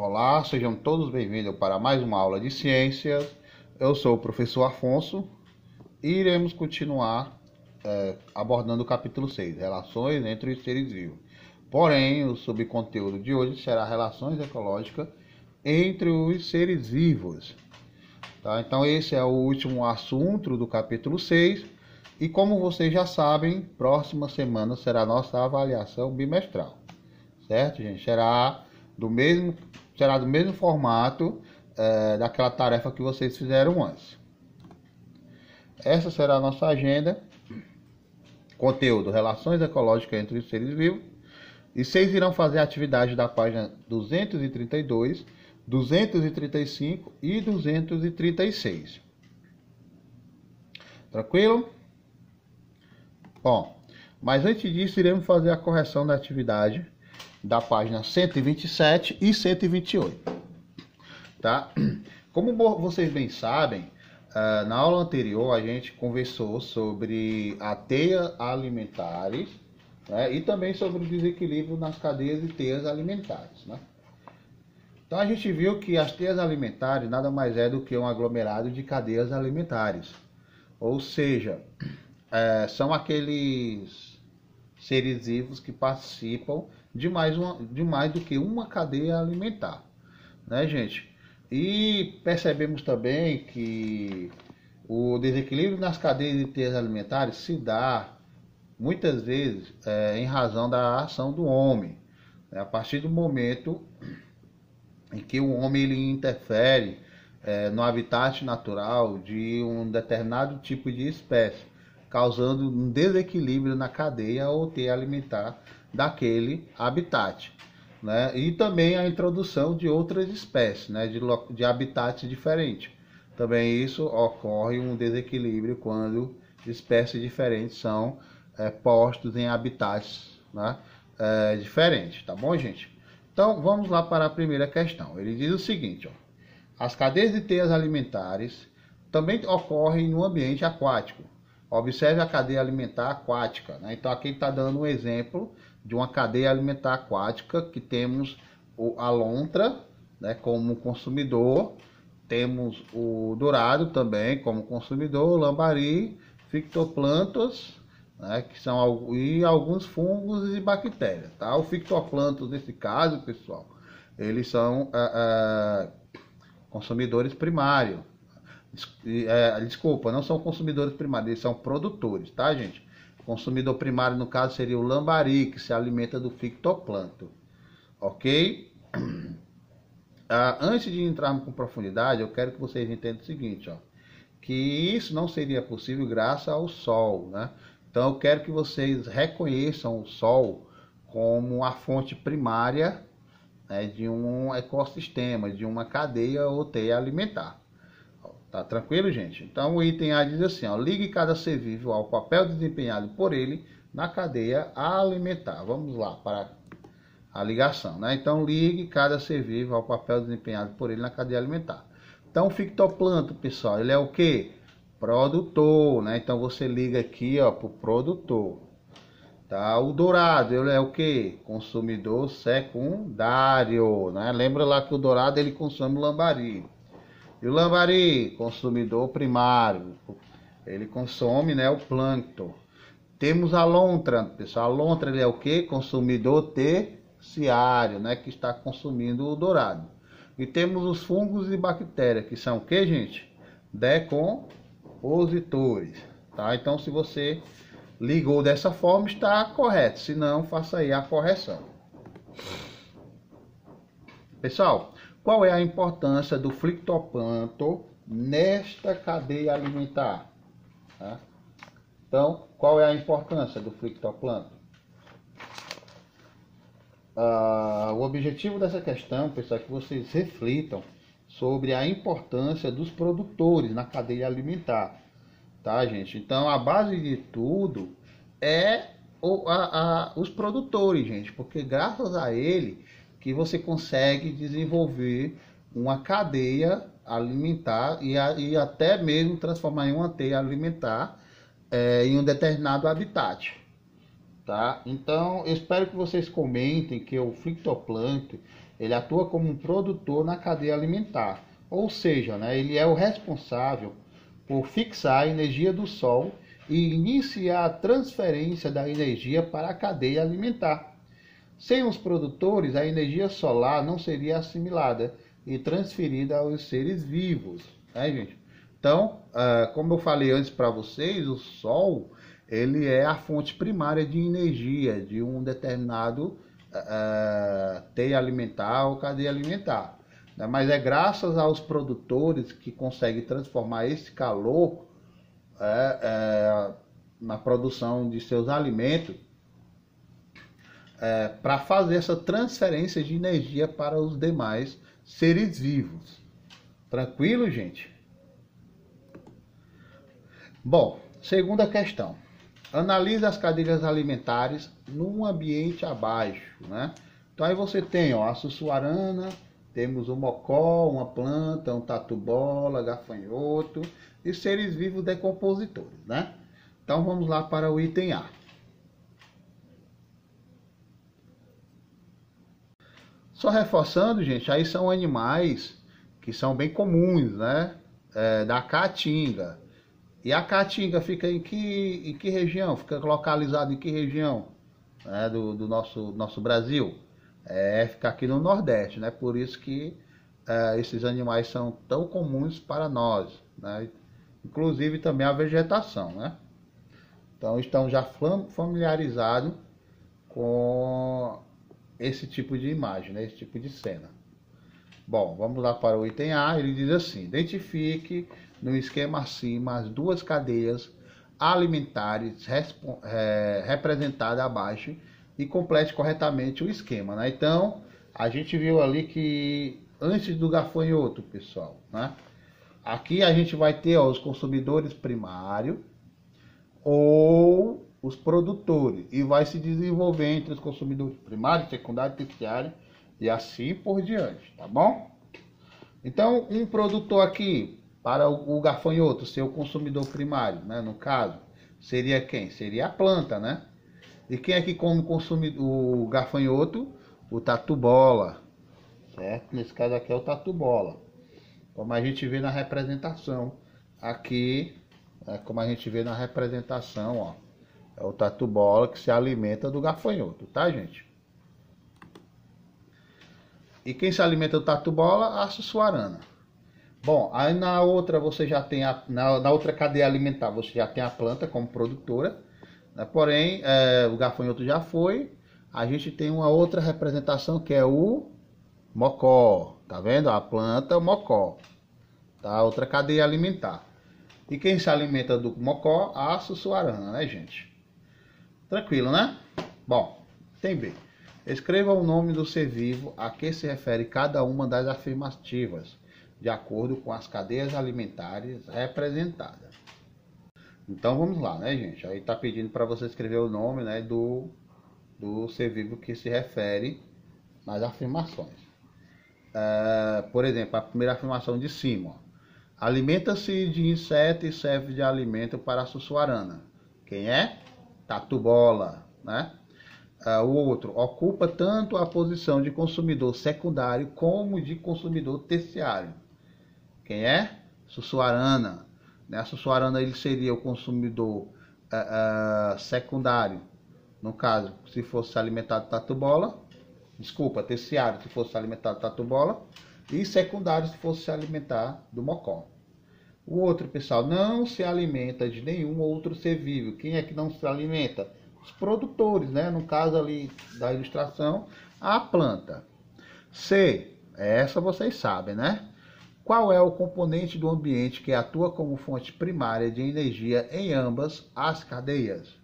Olá, sejam todos bem-vindos para mais uma aula de ciências. Eu sou o professor Afonso e iremos continuar abordando o capítulo 6, Relações entre os seres vivos. Porém, o subconteúdo de hoje será Relações ecológicas entre os seres vivos. Tá? Então, esse é o último assunto do capítulo 6 e, como vocês já sabem, próxima semana será a nossa avaliação bimestral. Certo, gente? Será do mesmo formato daquela tarefa que vocês fizeram antes. Essa será a nossa agenda. Conteúdo: Relações ecológicas entre os seres vivos. E vocês irão fazer a atividade da página 232, 235 e 236. Tranquilo? Bom, mas antes disso, iremos fazer a correção da atividade da página 127 e 128, tá? Como vocês bem sabem, na aula anterior a gente conversou sobre a teia alimentares, né? E também sobre o desequilíbrio nas cadeias de teias alimentares, né? Então a gente viu que as teias alimentares nada mais é do que um aglomerado de cadeias alimentares, ou seja, são aqueles seres vivos que participam de mais do que uma cadeia alimentar, né, gente? E percebemos também que o desequilíbrio nas cadeias de teias alimentares se dá muitas vezes em razão da ação do homem, né? A partir do momento em que o homem ele interfere no habitat natural de um determinado tipo de espécie, causando um desequilíbrio na cadeia ou teia alimentar daquele habitat, né? E também a introdução de outras espécies, né? de habitats diferentes. Também isso ocorre um desequilíbrio quando espécies diferentes são postos em habitats, né? Diferentes, tá bom, gente? Então vamos lá para a primeira questão. Ele diz o seguinte, ó: as cadeias de teias alimentares também ocorrem no ambiente aquático. Observe a cadeia alimentar aquática, né? Então aqui está dando um exemplo de uma cadeia alimentar aquática que temos a lontra, né, como consumidor, temos o dourado também como consumidor, o lambari, fitoplâncton, né, que são e alguns fungos e bactérias, tá? O fitoplâncton nesse caso, pessoal, eles são consumidores primários. Desculpa, não são consumidores primários, eles são produtores, tá, gente? O consumidor primário, no caso, seria o lambari, que se alimenta do fitoplâncton, ok? Antes de entrarmos com profundidade, eu quero que vocês entendam o seguinte, ó, que isso não seria possível graças ao Sol, né? Então, eu quero que vocês reconheçam o Sol como a fonte primária, né, de um ecossistema, de uma cadeia ou teia alimentar. Tá tranquilo, gente? Então o item A diz assim, ó: ligue cada ser vivo ao papel desempenhado por ele na cadeia alimentar. Vamos lá para a ligação, né? Então ligue cada ser vivo ao papel desempenhado por ele na cadeia alimentar. Então o fitoplâncton, pessoal, ele é o que? Produtor, né? Então você liga aqui, ó, para o produtor. Tá? O dourado, ele é o que? Consumidor secundário, né? Lembra lá que o dourado ele consome o lambari. E o lambari, consumidor primário, ele consome, né, o plâncton. Temos a lontra, pessoal. A lontra ele é o que? Consumidor terciário, né, que está consumindo o dourado. E temos os fungos e bactérias, que são o que, gente? Decompositores. Tá? Então, se você ligou dessa forma, está correto. Se não, faça aí a correção. Pessoal, qual é a importância do fitoplâncton nesta cadeia alimentar? Tá? Então, qual é a importância do fitoplâncton? O objetivo dessa questão, pessoal, é que vocês reflitam sobre a importância dos produtores na cadeia alimentar. Tá, gente? Então, a base de tudo é os produtores, gente, porque graças a ele que você consegue desenvolver uma cadeia alimentar e até mesmo transformar em uma teia alimentar em um determinado habitat, tá? Então, eu espero que vocês comentem que o fitoplâncton ele atua como um produtor na cadeia alimentar, ou seja, né, ele é o responsável por fixar a energia do Sol e iniciar a transferência da energia para a cadeia alimentar. Sem os produtores, a energia solar não seria assimilada e transferida aos seres vivos, né, gente? Então, como eu falei antes para vocês, o Sol ele é a fonte primária de energia de um determinado teia alimentar ou cadeia alimentar, né? Mas é graças aos produtores que conseguem transformar esse calor na produção de seus alimentos, para fazer essa transferência de energia para os demais seres vivos. Tranquilo, gente? Bom, segunda questão. Analise as cadeias alimentares num ambiente abaixo, né? Então aí você tem, ó, a sussuarana, temos o mocó, uma planta, um tatu-bola, gafanhoto e seres vivos decompositores, né? Então vamos lá para o item A. Só reforçando, gente, aí são animais que são bem comuns, né? Da caatinga. E a caatinga fica em que região? Fica localizado em que região, né, do nosso Brasil? Fica aqui no Nordeste, né? Por isso que esses animais são tão comuns para nós, né? Inclusive também a vegetação, né? Então estão já familiarizados com esse tipo de imagem, né? Esse tipo de cena. Bom, vamos lá para o item A. Ele diz assim: identifique no esquema acima as duas cadeias alimentares representadas abaixo e complete corretamente o esquema, né? Então, a gente viu ali que antes do gafanhoto, pessoal, né? Aqui a gente vai ter, ó, os consumidores primários ou os produtores e vai se desenvolver entre os consumidores primários, secundários, terciários e assim por diante, tá bom? Então, um produtor aqui para o gafanhoto ser o consumidor primário, né? No caso, seria quem? Seria a planta, né? E quem é que consome o gafanhoto? O tatu-bola, certo? Nesse caso aqui é o tatu-bola. Como a gente vê na representação aqui, como a gente vê na representação, ó, é o tatu-bola que se alimenta do gafanhoto, tá, gente? E quem se alimenta do tatu-bola? A sussuarana. Bom, aí na outra você já tem na outra cadeia alimentar você já tem a planta como produtora, né? Porém o gafanhoto já foi. A gente tem uma outra representação que é o mocó, tá vendo? A planta, o mocó, tá? Outra cadeia alimentar. E quem se alimenta do mocó? A sussuarana, né, gente? Tranquilo, né? Bom, tem B. Escreva o nome do ser vivo a que se refere cada uma das afirmativas, de acordo com as cadeias alimentares representadas. Então vamos lá, né, gente? Aí tá pedindo para você escrever o nome, né, do ser vivo que se refere nas afirmações. Por exemplo, a primeira afirmação de cima, ó. Alimenta-se de inseto e serve de alimento para a sussuarana. Quem é? Tatu-bola, né? O outro, ocupa tanto a posição de consumidor secundário como de consumidor terciário. Quem é? Sussuarana. Né? A sussuarana ele seria o consumidor secundário. No caso, se fosse alimentado de tatu-bola. Desculpa, terciário se fosse alimentado de tatu-bola. E secundário se fosse se alimentar do mocó. O outro, pessoal, não se alimenta de nenhum outro ser vivo. Quem é que não se alimenta? Os produtores, né? No caso ali da ilustração, a planta. C, essa vocês sabem, né? Qual é o componente do ambiente que atua como fonte primária de energia em ambas as cadeias?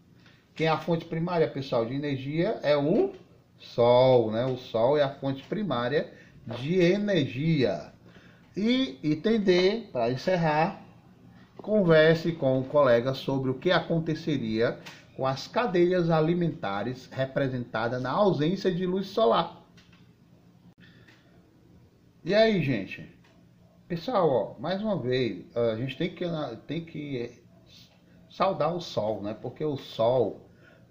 Quem é a fonte primária, pessoal, de energia é o Sol, né? O Sol é a fonte primária de energia. E item D, para encerrar, converse com o colega sobre o que aconteceria com as cadeias alimentares representadas na ausência de luz solar. E aí, gente? Pessoal, ó, mais uma vez, a gente tem que saudar o Sol, né? Porque o Sol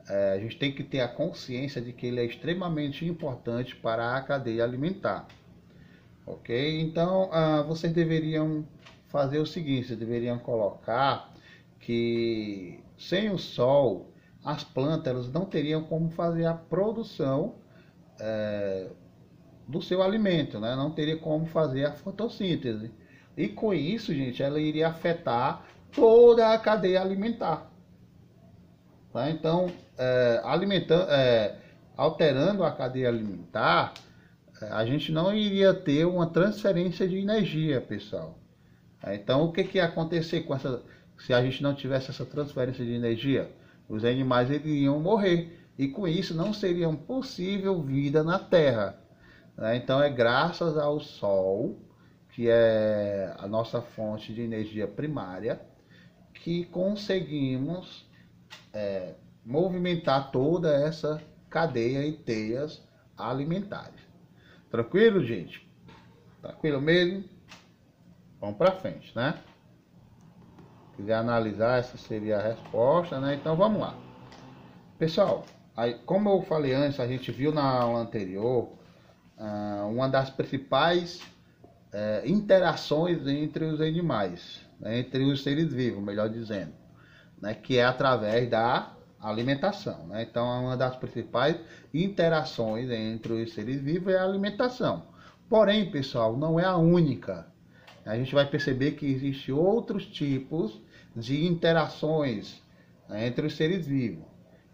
a gente tem que ter a consciência de que ele é extremamente importante para a cadeia alimentar. Ok? Então, vocês deveriam fazer o seguinte, vocês deveriam colocar que sem o sol, as plantas elas não teriam como fazer a produção do seu alimento, né? Não teria como fazer a fotossíntese. E com isso, gente, ela iria afetar toda a cadeia alimentar. Tá? Então, alterando a cadeia alimentar, a gente não iria ter uma transferência de energia, pessoal. Então, o que ia acontecer se a gente não tivesse essa transferência de energia? Os animais iriam morrer e com isso não seria possível vida na Terra. Então, é graças ao Sol, que é a nossa fonte de energia primária, que conseguimos movimentar toda essa cadeia e teias alimentares. Tranquilo, gente? Tranquilo mesmo? Vamos para frente, né? Se quiser analisar, essa seria a resposta, né? Então vamos lá. Pessoal, como eu falei antes, a gente viu na aula anterior, uma das principais interações entre os animais, né? Entre os seres vivos, melhor dizendo, né? Que é através da alimentação, né? Então, uma das principais interações entre os seres vivos é a alimentação. Porém, pessoal, não é a única. A gente vai perceber que existem outros tipos de interações, né, entre os seres vivos.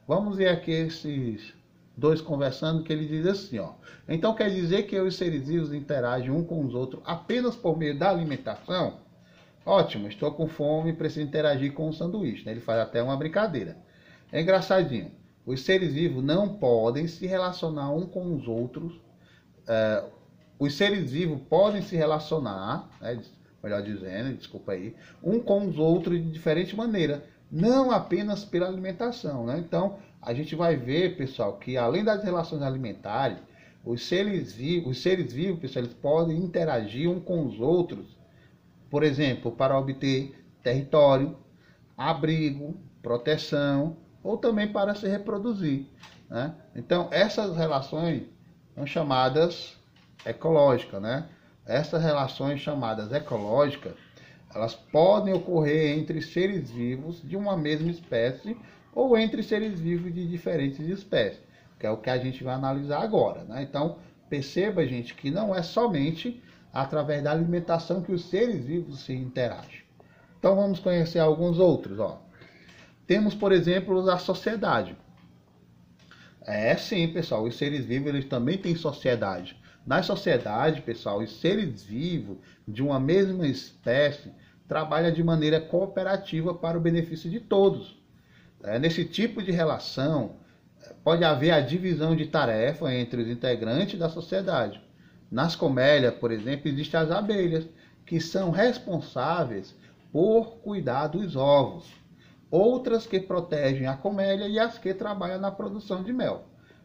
Vamos ver aqui esses dois conversando, que ele diz assim, ó. Então, quer dizer que os seres vivos interagem um com os outros apenas por meio da alimentação? Ótimo, estou com fome e preciso interagir com o sanduíche, né? Ele faz até uma brincadeira. É engraçadinho. Os seres vivos não podem se relacionar um com os outros. Os seres vivos podem se relacionar, né, melhor dizendo, desculpa aí, um com os outros de diferente maneira, não apenas pela alimentação, né? Então, a gente vai ver, pessoal, que além das relações alimentares, os seres vivos, pessoal, eles podem interagir um com os outros, por exemplo, para obter território, abrigo, proteção, ou também para se reproduzir, né? Então, essas relações são chamadas ecológicas, né? Essas relações chamadas ecológicas, elas podem ocorrer entre seres vivos de uma mesma espécie ou entre seres vivos de diferentes espécies, que é o que a gente vai analisar agora, né? Então, perceba, gente, que não é somente através da alimentação que os seres vivos se interagem. Então, vamos conhecer alguns outros, ó. Temos, por exemplo, a sociedade. Sim, pessoal, os seres vivos eles também têm sociedade. Na sociedade, pessoal, os seres vivos de uma mesma espécie trabalham de maneira cooperativa para o benefício de todos. Nesse tipo de relação, pode haver a divisão de tarefa entre os integrantes da sociedade. Nas colmeias, por exemplo, existem as abelhas, que são responsáveis por cuidar dos ovos. Outras que protegem a colmeia e as que trabalham na produção de mel.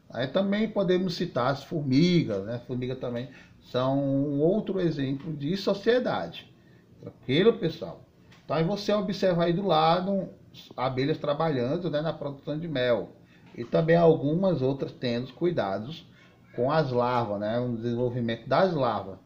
Aí também podemos citar as formigas, né? Formigas também são um outro exemplo de sociedade. Tranquilo, pessoal? Então aí você observa aí do lado abelhas trabalhando, né, na produção de mel. E também algumas outras tendo cuidados com as larvas, né? O desenvolvimento das larvas.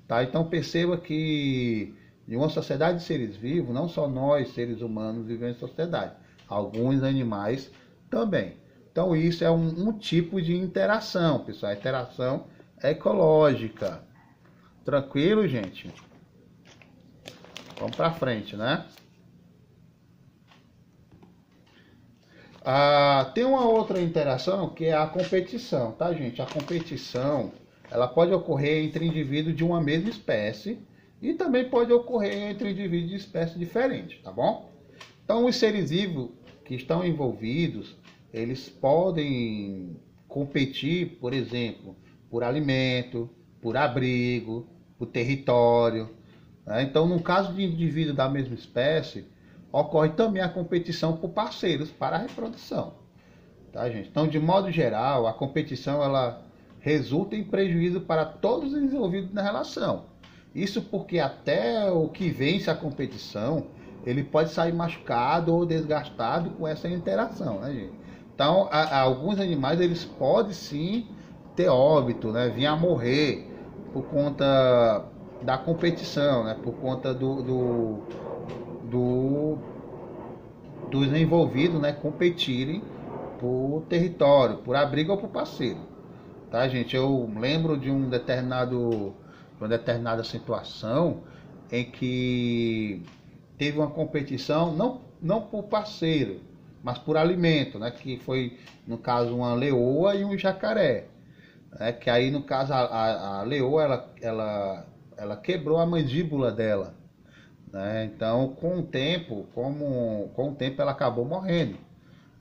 Tá? Então perceba que em uma sociedade de seres vivos, não só nós, seres humanos, vivemos em sociedade. Alguns animais também. Então isso é um tipo de interação, pessoal. A interação ecológica. Tranquilo, gente? Vamos para frente, né? Tem uma outra interação que é a competição, tá, gente? A competição, ela pode ocorrer entre indivíduos de uma mesma espécie e também pode ocorrer entre indivíduos de espécies diferentes, tá bom? Então, os seres vivos que estão envolvidos, eles podem competir, por exemplo, por alimento, por abrigo, por território, né? Então, no caso de indivíduos da mesma espécie, ocorre também a competição por parceiros para a reprodução, tá, gente? Então, de modo geral, a competição ela resulta em prejuízo para todos os envolvidos na relação. Isso porque até o que vence a competição, ele pode sair machucado ou desgastado com essa interação, né, gente? Então, alguns animais eles podem sim ter óbito, né? Vir a morrer por conta da competição, né? Por conta dos envolvidos, né? Competirem por território, por abrigo ou por parceiro, tá, gente? Eu lembro de uma determinada situação em que teve uma competição, não por parceiro, mas por alimento, né? Que foi, no caso, uma leoa e um jacaré. Né? Que aí, no caso, a leoa, ela quebrou a mandíbula dela. Né? Então, com o tempo, ela acabou morrendo.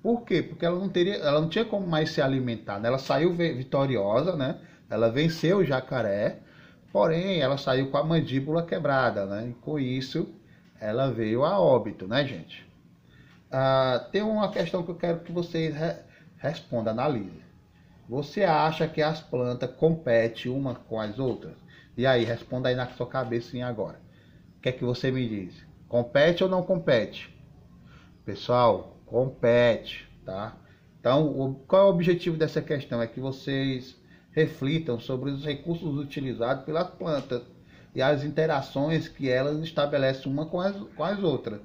Por quê? Porque ela não tinha como mais se alimentar. Né? Ela saiu vitoriosa, né? Ela venceu o jacaré, porém ela saiu com a mandíbula quebrada, né? E com isso ela veio a óbito, né, gente? Tem uma questão que eu quero que vocês respondam, analisem. Você acha que as plantas competem uma com as outras? E aí, responda aí na sua cabecinha agora. O que é que você me diz? Compete ou não compete? Pessoal, compete, tá? Então, qual é o objetivo dessa questão? É que vocês reflitam sobre os recursos utilizados pelas plantas e as interações que elas estabelecem uma com as outras,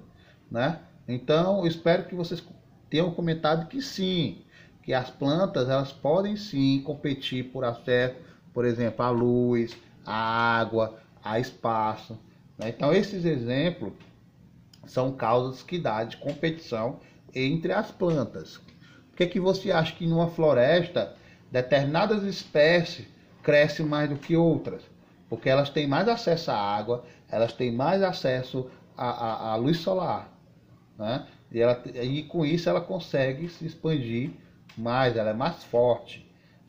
né? Então, eu espero que vocês tenham comentado que sim, que as plantas elas podem sim competir por acesso, por exemplo, à luz, à água, a espaço, né? Então, esses exemplos são causas que dão de competição entre as plantas. Por que você acha que numa floresta determinadas espécies crescem mais do que outras? Porque elas têm mais acesso à água, elas têm mais acesso à luz solar, né? E com isso ela consegue se expandir mais, ela é mais forte,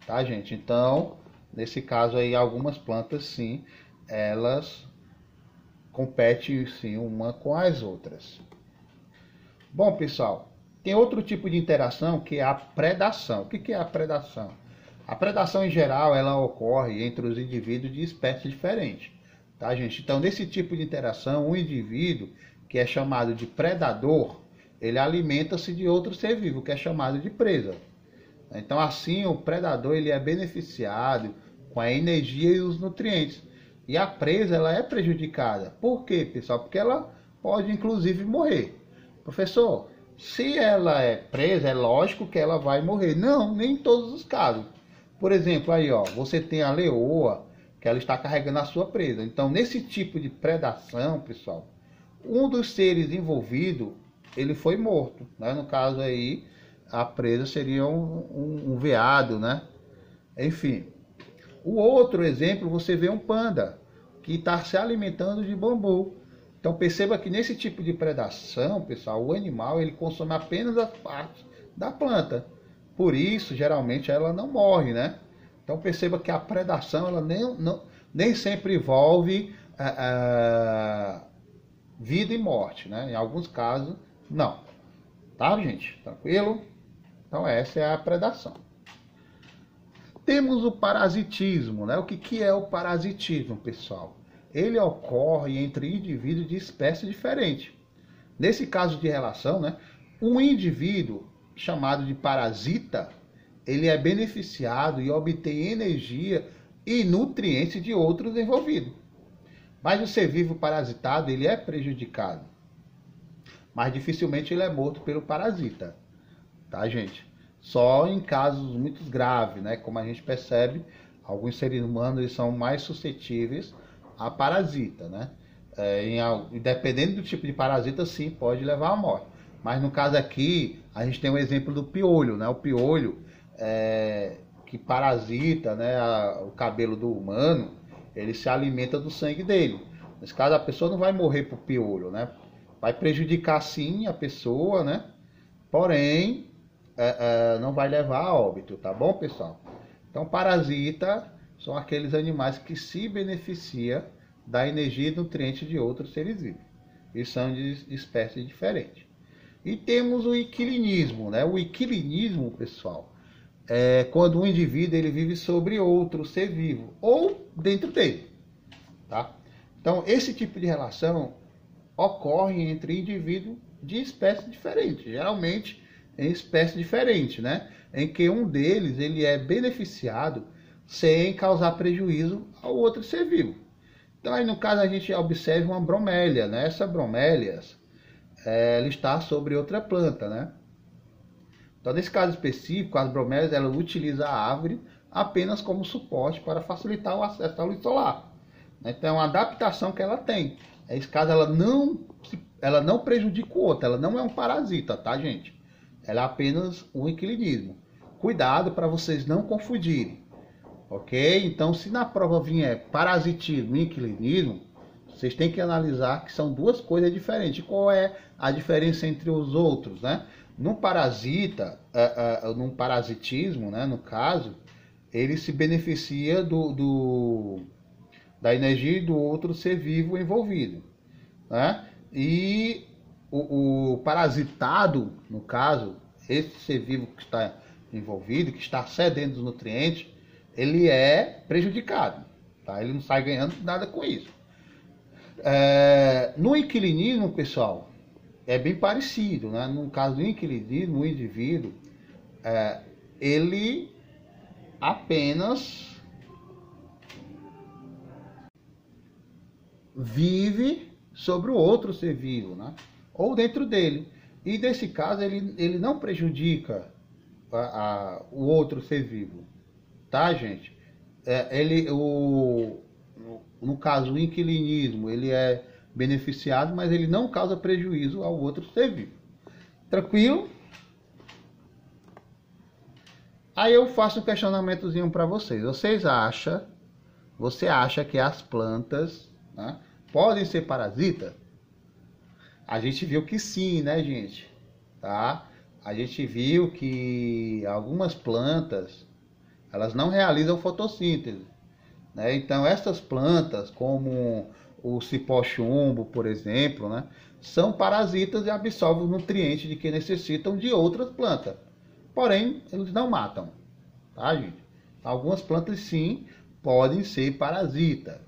tá, gente? Então, nesse caso aí, algumas plantas sim, elas competem sim uma com as outras. Bom, pessoal, tem outro tipo de interação que é a predação. O que é a predação? A predação em geral ela ocorre entre os indivíduos de espécies diferentes, tá, gente? Então, nesse tipo de interação, um indivíduo que é chamado de predador, ele alimenta-se de outro ser vivo, que é chamado de presa. Então, assim, o predador ele é beneficiado com a energia e os nutrientes. E a presa ela é prejudicada. Por quê, pessoal? Porque ela pode, inclusive, morrer. Professor, se ela é presa, é lógico que ela vai morrer. Não, nem em todos os casos. Por exemplo, aí, ó, você tem a leoa, que ela está carregando a sua presa. Então, nesse tipo de predação, pessoal, um dos seres envolvidos, ele foi morto. Né? No caso aí, a presa seria um veado, né? Enfim. O outro exemplo, você vê um panda, que está se alimentando de bambu. Então perceba que nesse tipo de predação, pessoal, o animal ele consome apenas as partes da planta. Por isso, geralmente, ela não morre, né? Então perceba que a predação ela nem sempre envolve vida e morte, né? Em alguns casos, não. Tá, gente? Tranquilo? Então essa é a predação. Temos o parasitismo, né? O que é o parasitismo, pessoal? Ele ocorre entre indivíduos de espécies diferentes. Nesse caso de relação, né? Um indivíduo chamado de parasita, ele é beneficiado e obtém energia e nutrientes de outros envolvidos. Mas o ser vivo parasitado, ele é prejudicado. Mas dificilmente ele é morto pelo parasita. Tá, gente? Só em casos muito graves, né? Como a gente percebe, alguns seres humanos eles são mais suscetíveis a parasita, né? Dependendo do tipo de parasita, sim, pode levar à morte. Mas no caso aqui, a gente tem um exemplo do piolho, né? O piolho que parasita, né, o cabelo do humano, ele se alimenta do sangue dele. Nesse caso, a pessoa não vai morrer por piolho, né? Vai prejudicar sim a pessoa, né? Porém, não vai levar a óbito, tá bom, pessoal? Então, parasita são aqueles animais que se beneficiam da energia e nutrientes de outros seres vivos. E são de espécies diferentes. E temos o equilinismo, né? O equilinismo, pessoal, é quando um indivíduo ele vive sobre outro ser vivo ou dentro dele, tá? Então, esse tipo de relação ocorre entre indivíduos de espécies diferentes. Geralmente em espécies diferentes, né? Em que um deles ele é beneficiado sem causar prejuízo ao outro ser vivo. Então aí no caso a gente observa uma bromélia, né? Essa bromélia ela está sobre outra planta, né? Então nesse caso específico, as bromélias ela utiliza a árvore apenas como suporte para facilitar o acesso à luz solar. Então é uma adaptação que ela tem. Nesse caso ela não prejudica o outro, ela não é um parasita, tá, gente? Ela é apenas um inquilinismo. Cuidado para vocês não confundirem, ok? Então se na prova vier parasitismo e inquilinismo, vocês têm que analisar que são duas coisas diferentes. Qual é a diferença entre os outros, né? Num parasitismo, né, no caso, ele se beneficia da energia do outro ser vivo envolvido, né? E o parasitado, no caso, esse ser vivo que está envolvido, que está cedendo os nutrientes, ele é prejudicado, tá? Ele não sai ganhando nada com isso. No inquilinismo, pessoal, é bem parecido, né? No caso do inquilinismo, o indivíduo, ele apenas vive sobre o outro ser vivo, né? Ou dentro dele. E nesse caso ele não prejudica o outro ser vivo, tá, gente? No caso, o inquilinismo, ele é beneficiado, mas ele não causa prejuízo ao outro ser vivo. Tranquilo? Aí eu faço um questionamentozinho para vocês. Você acha que as plantas, né, podem ser parasitas? A gente viu que sim, né, gente? Tá? A gente viu que algumas plantas, elas não realizam fotossíntese, né? Então essas plantas, como o cipó-chumbo, por exemplo, né, são parasitas e absorvem os nutrientes de que necessitam de outras plantas. Porém, eles não matam, tá, gente? Algumas plantas sim podem ser parasitas.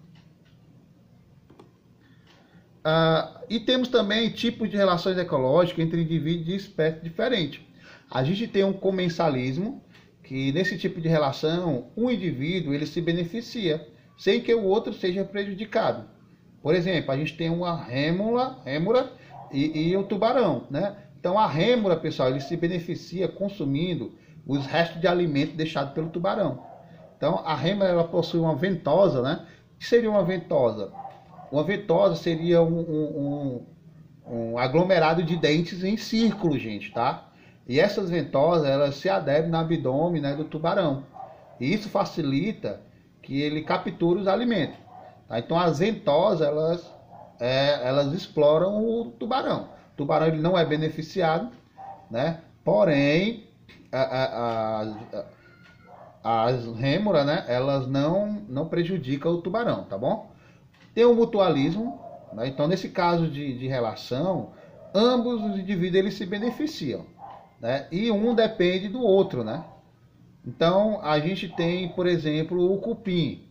E temos também tipos de relações ecológicas entre indivíduos de espécies diferentes. A gente tem um comensalismo, que nesse tipo de relação, um indivíduo ele se beneficia, sem que o outro seja prejudicado. Por exemplo, a gente tem uma rêmora e um tubarão, né? Então a rêmora, pessoal, ele se beneficia consumindo os restos de alimento deixados pelo tubarão. Então a rêmora ela possui uma ventosa, né? O que seria uma ventosa? Uma ventosa seria um aglomerado de dentes em círculo, gente, tá? E essas ventosas, elas se aderem no abdômen, né, do tubarão. E isso facilita que ele capture os alimentos. Tá? Então as ventosas, elas exploram o tubarão. O tubarão ele não é beneficiado, né? Porém, as rêmoras, né, elas não prejudicam o tubarão, tá bom? Tem o mutualismo, né? Então nesse caso de relação, ambos os indivíduos eles se beneficiam, né? E um depende do outro, né? Então a gente tem, por exemplo, o cupim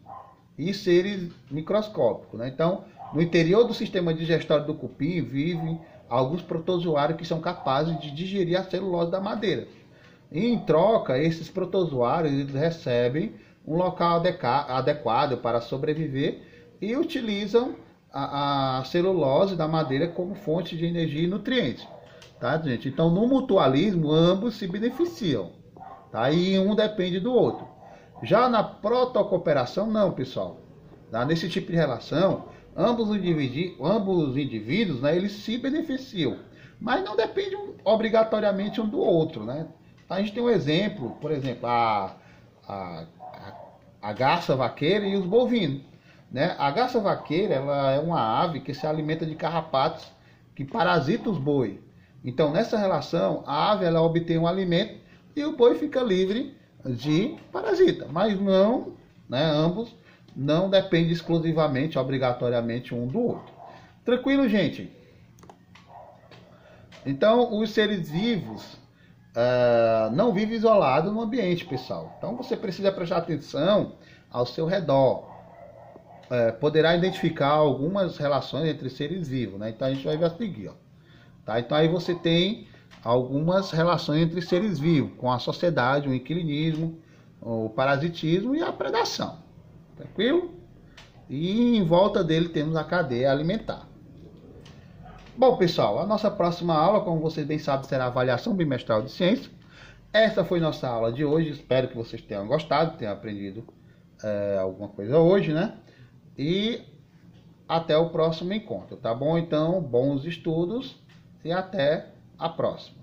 e seres microscópicos, né? Então no interior do sistema digestório do cupim vivem alguns protozoários que são capazes de digerir a celulose da madeira. E em troca, esses protozoários eles recebem um local adequado para sobreviver e utilizam a celulose da madeira como fonte de energia e nutrientes, tá, gente? Então no mutualismo ambos se beneficiam, tá? E um depende do outro. Já na protocooperação não, pessoal, tá? Nesse tipo de relação ambos os indivíduos, né, eles se beneficiam, mas não dependem obrigatoriamente um do outro, né? A gente tem um exemplo, por exemplo, a garça vaqueira e os bovinos, né? A garça vaqueira ela é uma ave que se alimenta de carrapatos que parasitam os bois. Então, nessa relação, a ave ela obtém um alimento e o boi fica livre de parasita. Mas não, né, ambos não dependem exclusivamente, obrigatoriamente um do outro. Tranquilo, gente? Então, os seres vivos não vivem isolados no ambiente, pessoal. Então, você precisa prestar atenção ao seu redor. Poderá identificar algumas relações entre seres vivos, né? Então a gente vai ver a seguir, ó. Tá? Então aí você tem algumas relações entre seres vivos, com a sociedade, o inquilinismo, o parasitismo e a predação. Tranquilo? E em volta dele temos a cadeia alimentar. Bom, pessoal, a nossa próxima aula, como vocês bem sabem, será a avaliação bimestral de ciência. Essa foi nossa aula de hoje. Espero que vocês tenham gostado, tenham aprendido alguma coisa hoje, né? E até o próximo encontro, tá bom? Então, bons estudos e até a próxima.